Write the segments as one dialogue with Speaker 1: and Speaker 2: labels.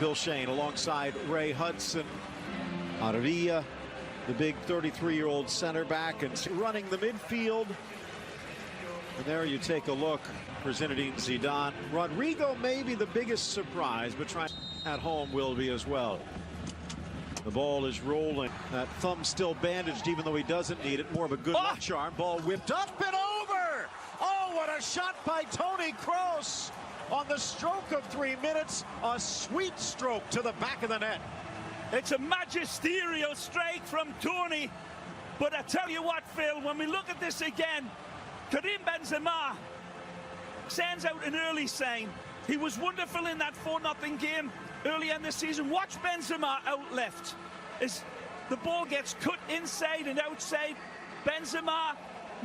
Speaker 1: Bill Shane alongside Ray Hudson. Arvilla, the big 33-year-old center back, and running the midfield. And there you take a look for Zinedine Zidane. Rodrigo may be the biggest surprise, but trying at home will be as well. The ball is rolling. That thumb still bandaged, even though he doesn't need it. More of a good luck charm. Ball whipped up and over. Oh, what a shot by Toni Kros on the stroke of 3 minutes. A sweet stroke to the back of the net.
Speaker 2: It's a magisterial strike from Toni. But I tell you what, Phil, when we look at this again, Karim Benzema sends out an early sign. He was wonderful in that 4-0 game earlier in the season. Watch Benzema out left. As the ball gets cut inside and outside, Benzema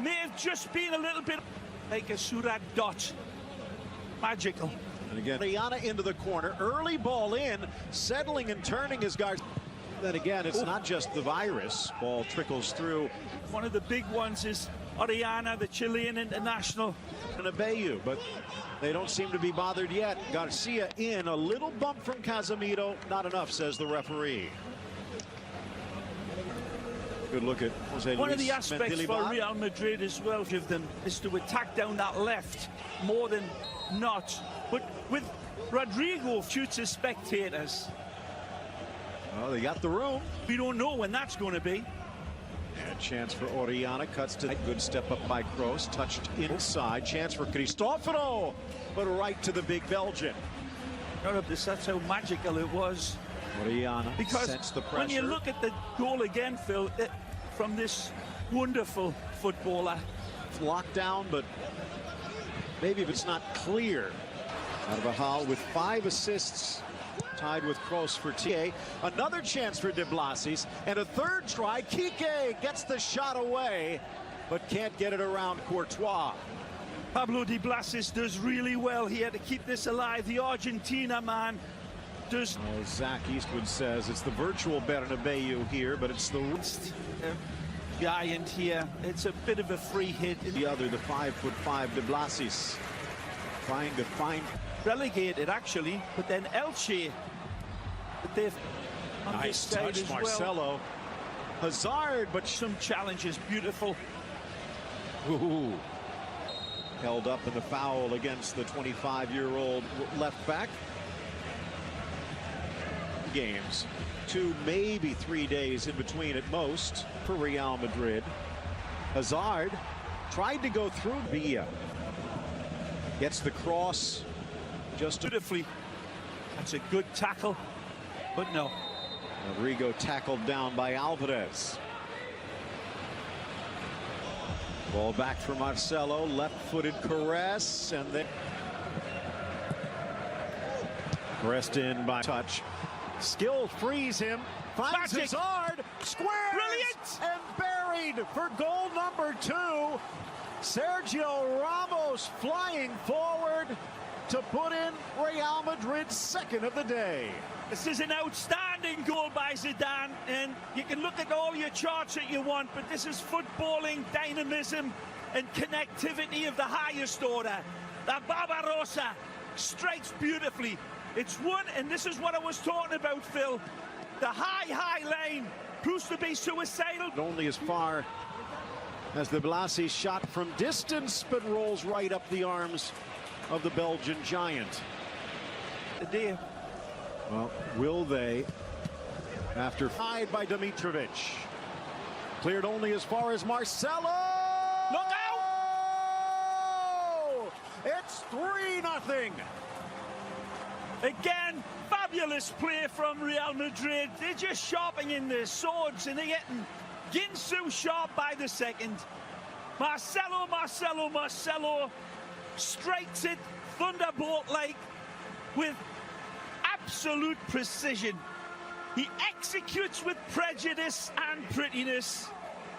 Speaker 2: may have just been a little bit like a Surat dot. Magical.
Speaker 1: And again, Rihanna into the corner. Early ball in, settling and turning his guard. Then again, it's not just the virus. Ball trickles through.
Speaker 2: One of the big ones is Oriana, the Chilean international.
Speaker 1: And Abeyu, but they don't seem to be bothered yet. Garcia in, a little bump from Casemiro. Not enough, says the referee. Good look at Jose
Speaker 2: One
Speaker 1: Luis
Speaker 2: of the aspects
Speaker 1: Mendilibar.
Speaker 2: for Real Madrid as well, give them, is to attack down that left more than not. But with Rodrigo, future spectators,
Speaker 1: Oh, they got the room.
Speaker 2: we don't know when that's going to be.
Speaker 1: And chance for Oriana, cuts to good step up by Kros, touched inside. Chance for Cristoforo, but right to the big Belgian.
Speaker 2: None of this, that's how magical it was.
Speaker 1: Oriana
Speaker 2: Because
Speaker 1: sets the pressure.
Speaker 2: when you look at the goal again, Phil, from this wonderful footballer.
Speaker 1: It's locked down, but maybe if it's not clear. Carvajal with 5 assists, tied with Kros for TA. Another chance for De Blasis, and a third try. Kike gets the shot away, but can't get it around Courtois.
Speaker 2: Pablo Di Blasis does really well here to keep this alive. The Argentina man does.
Speaker 1: Zach Eastwood says it's the virtual Bernabeu here, but it's the
Speaker 2: giant here. It's a bit of a free hit.
Speaker 1: The other, the 5'5" De Blasis, trying to find.
Speaker 2: Relegated actually, but then Elche. But they've
Speaker 1: Nice touch, Marcelo.
Speaker 2: Well.
Speaker 1: Hazard, but
Speaker 2: Some challenges, beautiful.
Speaker 1: ooh. Held up in the foul against the 25-year-old left back. Games, 2, maybe 3 days in between at most for Real Madrid. Hazard tried to go through. Villa gets the cross just
Speaker 2: Beautifully. That's a good tackle, but no.
Speaker 1: Rodrigo tackled down by Alvarez. Ball back for Marcelo, left-footed caress, and then pressed in by touch. Skill frees him, finds
Speaker 2: Magic.
Speaker 1: Hazard, squares,
Speaker 2: Brilliant.
Speaker 1: and buried for goal number 2. Sergio Ramos flying forward to put in Real Madrid's second of the day.
Speaker 2: This is an outstanding goal by Zidane, and you can look at all your charts that you want, but this is footballing dynamism and connectivity of the highest order. The Barbarossa strikes beautifully. It's one, and this is what I was talking about, Phil. The high line proves to be suicidal.
Speaker 1: Only as far as the Blasi shot from distance, but rolls right up the arms of the Belgian giant.
Speaker 2: Today.
Speaker 1: Well, will they? After tied by Dimitrovic. Cleared only as far as Marcelo.
Speaker 2: Look out!
Speaker 1: It's 3-0.
Speaker 2: Again, fabulous play from Real Madrid. They're just sharpening their swords, and they're getting Ginsu sharp by the second. Marcelo strikes it thunderbolt-like with absolute precision. He executes with prejudice and prettiness.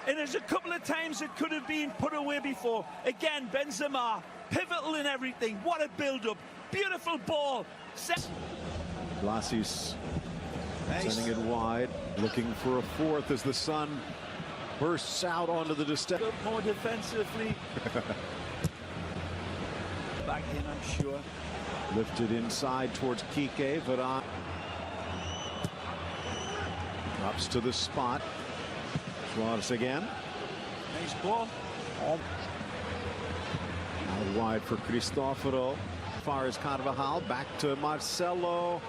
Speaker 2: And there's a couple of times it could have been put away before. Again, Benzema, pivotal in everything. What a build-up. Beautiful ball.
Speaker 1: Blasi's sending it wide, looking for a fourth as the sun bursts out onto the distance.
Speaker 2: More defensively. Back in, I'm sure.
Speaker 1: Lifted inside towards Kike, Varane Ups to the spot. Suarez again.
Speaker 2: Nice ball.
Speaker 1: Out wide for Cristoforo. As far as Carvajal, back to Marcelo.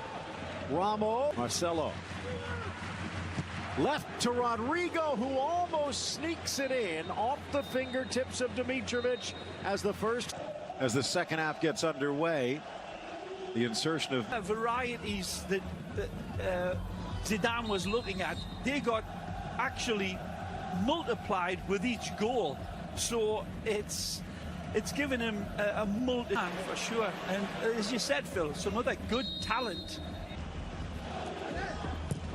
Speaker 1: Ramos. Marcelo. Left to Rodrigo, who almost sneaks it in off the fingertips of Dimitrovic as the second half gets underway. The insertion of
Speaker 2: varieties that Zidane was looking at, they got actually multiplied with each goal. So it's given him a multi for sure. And as you said, Phil, some other good talent.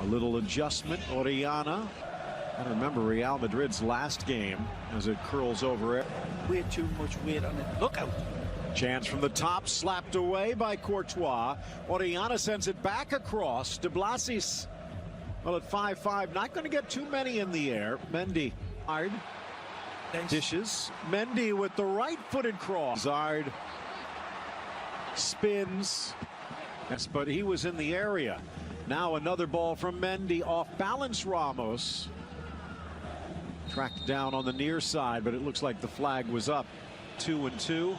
Speaker 1: A little adjustment, Orellana. I remember Real Madrid's last game as it curls over it.
Speaker 2: Way too much weight on it. Look out.
Speaker 1: Chance from the top, slapped away by Courtois. Orellana sends it back across. De Blasis, well, at 5'5", not going to get too many in the air. Mendy, hard.
Speaker 2: Thanks.
Speaker 1: Dishes. Mendy with the right-footed cross. Zard spins. Yes, but he was in the area. Now another ball from Mendy, off balance. Ramos tracked down on the near side, but it looks like the flag was up. 2-2.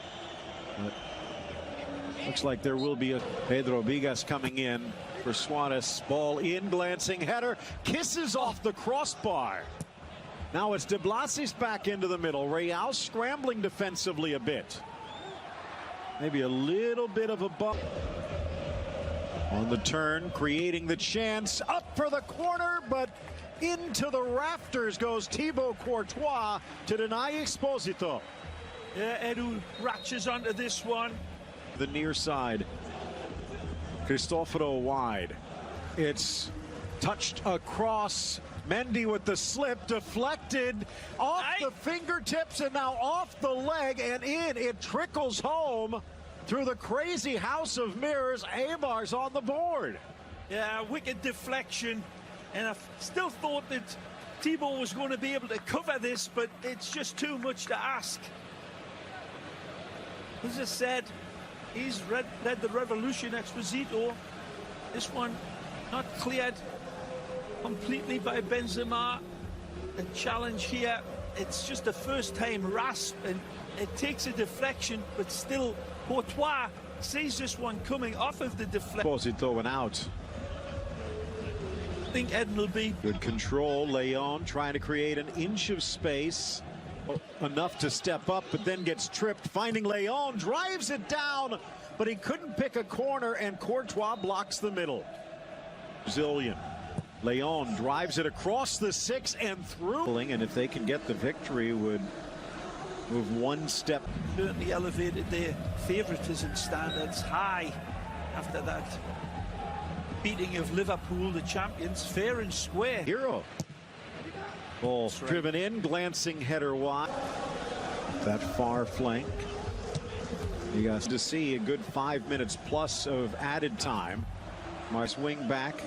Speaker 1: Looks like there will be a Pedro Bigas coming in for Suarez. Ball in, glancing header, kisses off the crossbar. Now it's De Blasis back into the middle. Real scrambling defensively a bit. Maybe a little bit of a bump. On the turn, creating the chance, up for the corner, but into the rafters goes Thibaut Courtois to deny Exposito.
Speaker 2: Yeah, Edu ratchets onto this one.
Speaker 1: The near side. Cristoforo wide. It's touched across. Mendy with the slip, deflected off the fingertips and now off the leg and in. It trickles home through the crazy house of mirrors. Eibar's on the board.
Speaker 2: Yeah, wicked deflection. And I still thought that Thibaut was going to be able to cover this, but it's just too much to ask. As I said, he's led the revolution, Exposito. This one not cleared completely by Benzema. The challenge here, it's just a first-time rasp, and it takes a deflection, but still Courtois sees this one coming off of the deflection.
Speaker 1: Exposito went out.
Speaker 2: I think Eden will be.
Speaker 1: Good control. Leon trying to create an inch of space. Enough to step up, but then gets tripped. Finding Leon, drives it down, but he couldn't pick a corner, and Courtois blocks the middle. Brazilian. Leon drives it across the 6 and through. And if they can get the victory, would move one step.
Speaker 2: Certainly elevated their favoritism standards high after that beating of Liverpool, the champions, fair and square.
Speaker 1: Hero. Ball driven in, glancing header wide. That far flank. You got to see a good 5 minutes plus of added time. Mars wing back,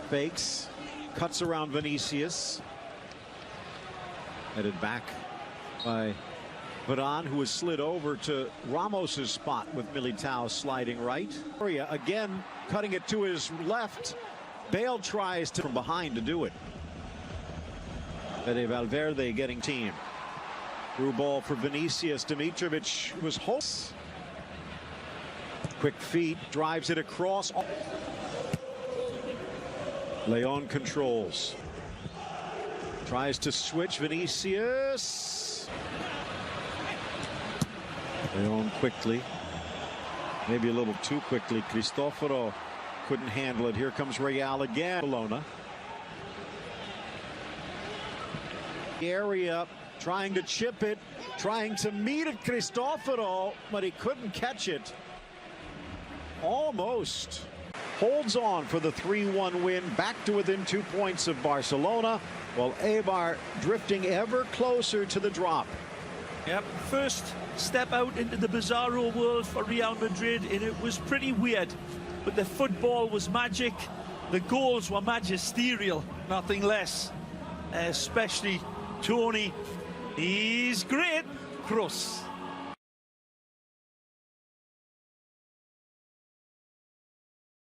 Speaker 1: fakes, cuts around Vinicius. Headed back by Varane, who was slid over to Ramos's spot with Militao sliding right. Again, cutting it to his left. Bale tries to from behind to do it. Fede Valverde getting team. Through ball for Vinicius. Dimitrovic was hopeless. Quick feet, drives it across. Leon controls. Tries to switch. Vinicius. Leon quickly. Maybe a little too quickly. Cristoforo couldn't handle it. Here comes Real again. Barcelona. Area trying to chip it, trying to meet it. Cristoforo, but he couldn't catch it. Almost. Holds on for the 3-1 win, back to within 2 points of Barcelona, while Eibar drifting ever closer to the drop.
Speaker 2: Yep, first step out into the bizarro world for Real Madrid, and it was pretty weird. But the football was magic, the goals were magisterial, nothing less. Especially Tony, he's great. Kros.